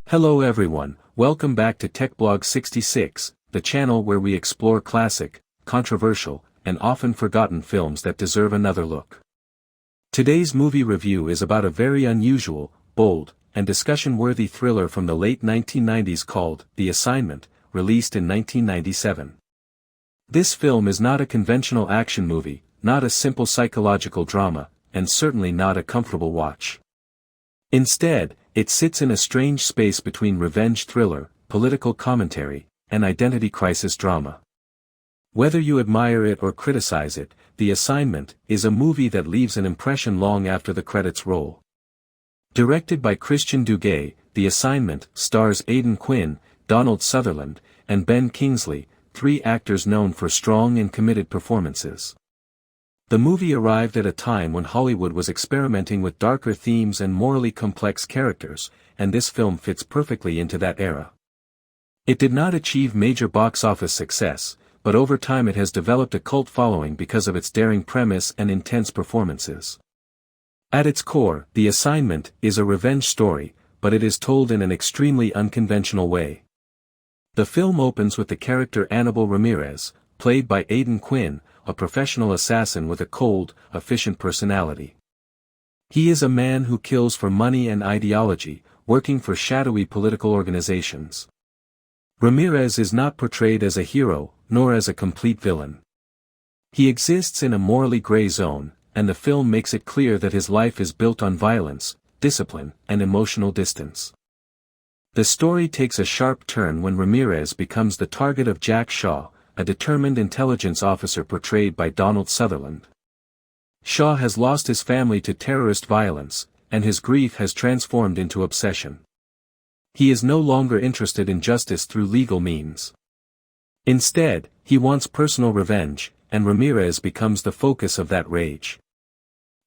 Hello everyone, welcome back to TechBlog 66, the channel where we explore classic, controversial, and often forgotten films that deserve another look. Today's movie review is about a very unusual, bold, and discussion-worthy thriller from the late 1990s called The Assignment, released in 1997. This film is not a conventional action movie, not a simple psychological drama, and certainly not a comfortable watch. Instead, it sits in a strange space between revenge thriller, political commentary, and identity crisis drama. Whether you admire it or criticize it, The Assignment is a movie that leaves an impression long after the credits roll. Directed by Christian Duguay, The Assignment stars Aidan Quinn, Donald Sutherland, and Ben Kingsley, three actors known for strong and committed performances. The movie arrived at a time when Hollywood was experimenting with darker themes and morally complex characters, and this film fits perfectly into that era. It did not achieve major box office success, but over time it has developed a cult following because of its daring premise and intense performances. At its core, The Assignment is a revenge story, but it is told in an extremely unconventional way. The film opens with the character Aníbal Ramirez, played by Aidan Quinn, a professional assassin with a cold, efficient personality. He is a man who kills for money and ideology, working for shadowy political organizations. Ramirez is not portrayed as a hero, nor as a complete villain. He exists in a morally gray zone, and the film makes it clear that his life is built on violence, discipline, and emotional distance. The story takes a sharp turn when Ramirez becomes the target of Jack Shaw, a determined intelligence officer portrayed by Donald Sutherland. Shaw has lost his family to terrorist violence, and his grief has transformed into obsession. He is no longer interested in justice through legal means. Instead, he wants personal revenge, and Ramirez becomes the focus of that rage.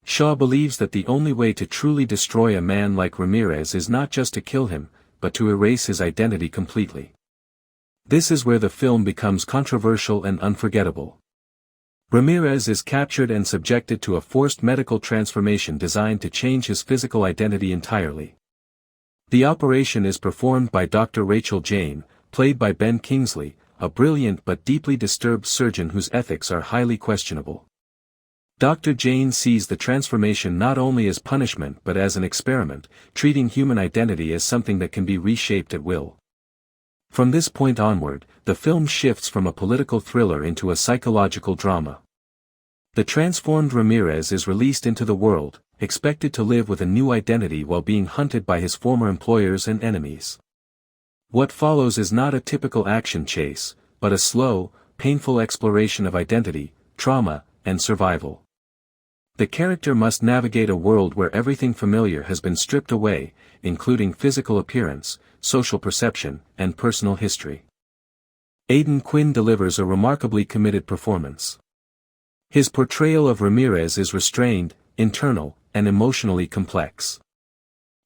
Shaw believes that the only way to truly destroy a man like Ramirez is not just to kill him, but to erase his identity completely. This is where the film becomes controversial and unforgettable. Ramirez is captured and subjected to a forced medical transformation designed to change his physical identity entirely. The operation is performed by Dr. Rachel Jane, played by Ben Kingsley, a brilliant but deeply disturbed surgeon whose ethics are highly questionable. Dr. Jane sees the transformation not only as punishment but as an experiment, treating human identity as something that can be reshaped at will. From this point onward, the film shifts from a political thriller into a psychological drama. The transformed Ramirez is released into the world, expected to live with a new identity while being hunted by his former employers and enemies. What follows is not a typical action chase, but a slow, painful exploration of identity, trauma, and survival. The character must navigate a world where everything familiar has been stripped away, including physical appearance, social perception, and personal history. Aidan Quinn delivers a remarkably committed performance. His portrayal of Ramirez is restrained, internal, and emotionally complex.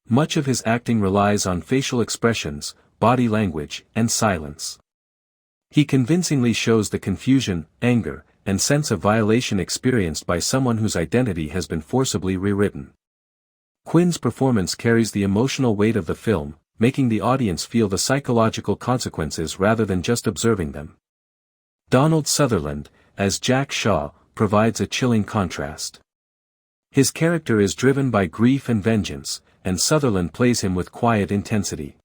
Much of his acting relies on facial expressions, body language, and silence. He convincingly shows the confusion, anger, and sense of violation experienced by someone whose identity has been forcibly rewritten. Quinn's performance carries the emotional weight of the film, making the audience feel the psychological consequences rather than just observing them. Donald Sutherland, as Jack Shaw, provides a chilling contrast. His character is driven by grief and vengeance, and Sutherland plays him with quiet intensity.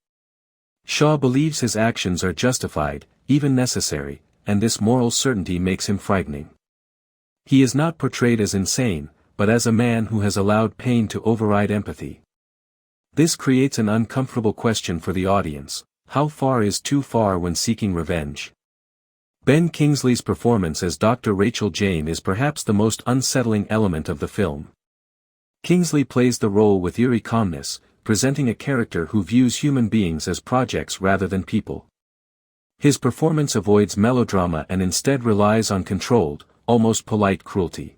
Shaw believes his actions are justified, even necessary, and this moral certainty makes him frightening. He is not portrayed as insane, but as a man who has allowed pain to override empathy. This creates an uncomfortable question for the audience: how far is too far when seeking revenge? Ben Kingsley's performance as Dr. Rachel Jane is perhaps the most unsettling element of the film. Kingsley plays the role with eerie calmness, presenting a character who views human beings as projects rather than people. His performance avoids melodrama and instead relies on controlled, almost polite cruelty.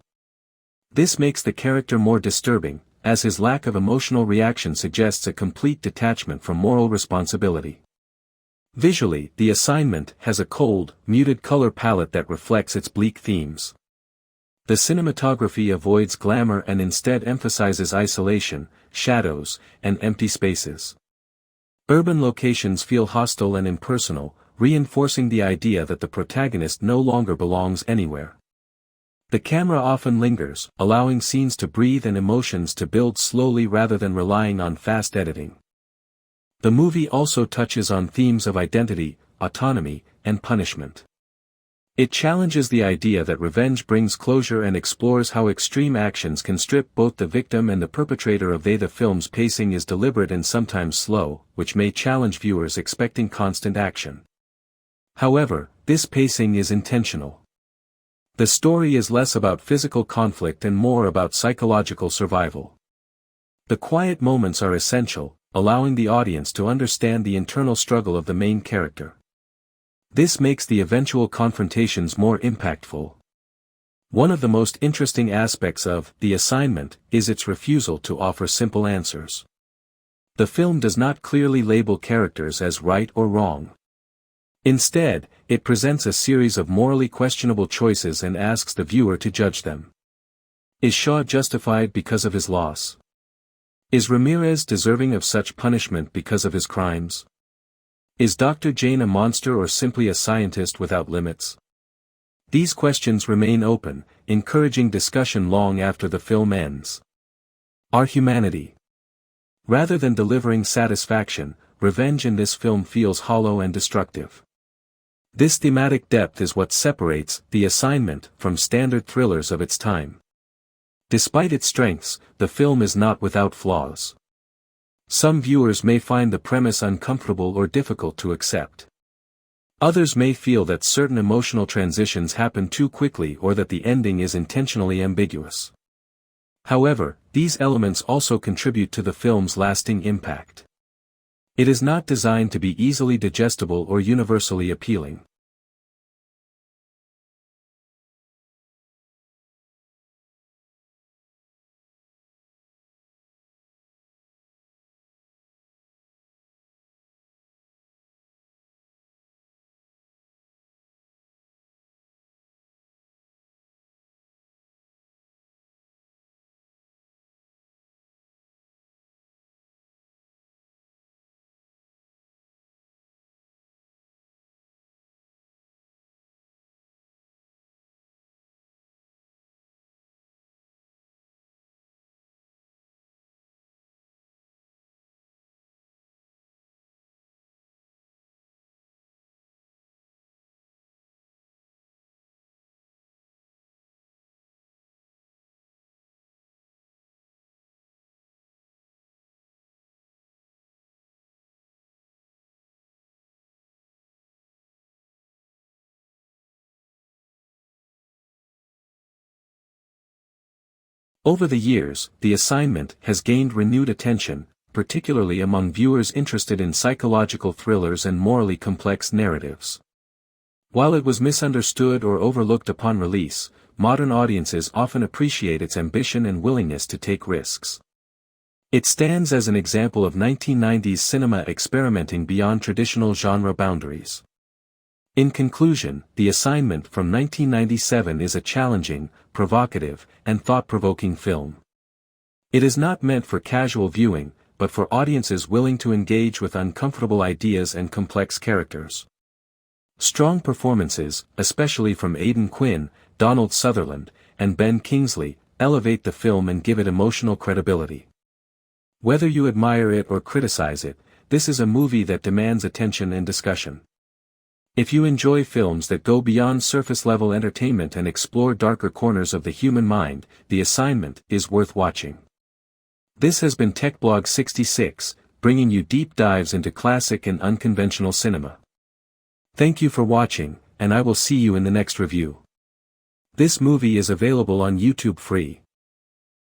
This makes the character more disturbing, as his lack of emotional reaction suggests a complete detachment from moral responsibility. Visually, The Assignment has a cold, muted color palette that reflects its bleak themes. The cinematography avoids glamour and instead emphasizes isolation, shadows, and empty spaces. Urban locations feel hostile and impersonal, reinforcing the idea that the protagonist no longer belongs anywhere. The camera often lingers, allowing scenes to breathe and emotions to build slowly rather than relying on fast editing. The movie also touches on themes of identity, autonomy, and punishment. It challenges the idea that revenge brings closure and explores how extreme actions can strip both the victim and the perpetrator of the film's pacing is deliberate and sometimes slow, which may challenge viewers expecting constant action. However, this pacing is intentional. The story is less about physical conflict and more about psychological survival. The quiet moments are essential, allowing the audience to understand the internal struggle of the main character. This makes the eventual confrontations more impactful. One of the most interesting aspects of The Assignment is its refusal to offer simple answers. The film does not clearly label characters as right or wrong. Instead, it presents a series of morally questionable choices and asks the viewer to judge them. Is Shaw justified because of his loss? Is Ramirez deserving of such punishment because of his crimes? Is Dr. Jane a monster or simply a scientist without limits? These questions remain open, encouraging discussion long after the film ends. Our humanity. Rather than delivering satisfaction, revenge in this film feels hollow and destructive. This thematic depth is what separates The Assignment from standard thrillers of its time. Despite its strengths, the film is not without flaws. Some viewers may find the premise uncomfortable or difficult to accept. Others may feel that certain emotional transitions happen too quickly or that the ending is intentionally ambiguous. However, these elements also contribute to the film's lasting impact. It is not designed to be easily digestible or universally appealing. Over the years, The Assignment has gained renewed attention, particularly among viewers interested in psychological thrillers and morally complex narratives. While it was misunderstood or overlooked upon release, modern audiences often appreciate its ambition and willingness to take risks. It stands as an example of 1990s cinema experimenting beyond traditional genre boundaries. In conclusion, The Assignment from 1997 is a challenging, provocative, and thought-provoking film. It is not meant for casual viewing, but for audiences willing to engage with uncomfortable ideas and complex characters. Strong performances, especially from Aidan Quinn, Donald Sutherland, and Ben Kingsley, elevate the film and give it emotional credibility. Whether you admire it or criticize it, this is a movie that demands attention and discussion. If you enjoy films that go beyond surface-level entertainment and explore darker corners of the human mind, The Assignment is worth watching. This has been TechBlog 66, bringing you deep dives into classic and unconventional cinema. Thank you for watching, and I will see you in the next review. This movie is available on YouTube free.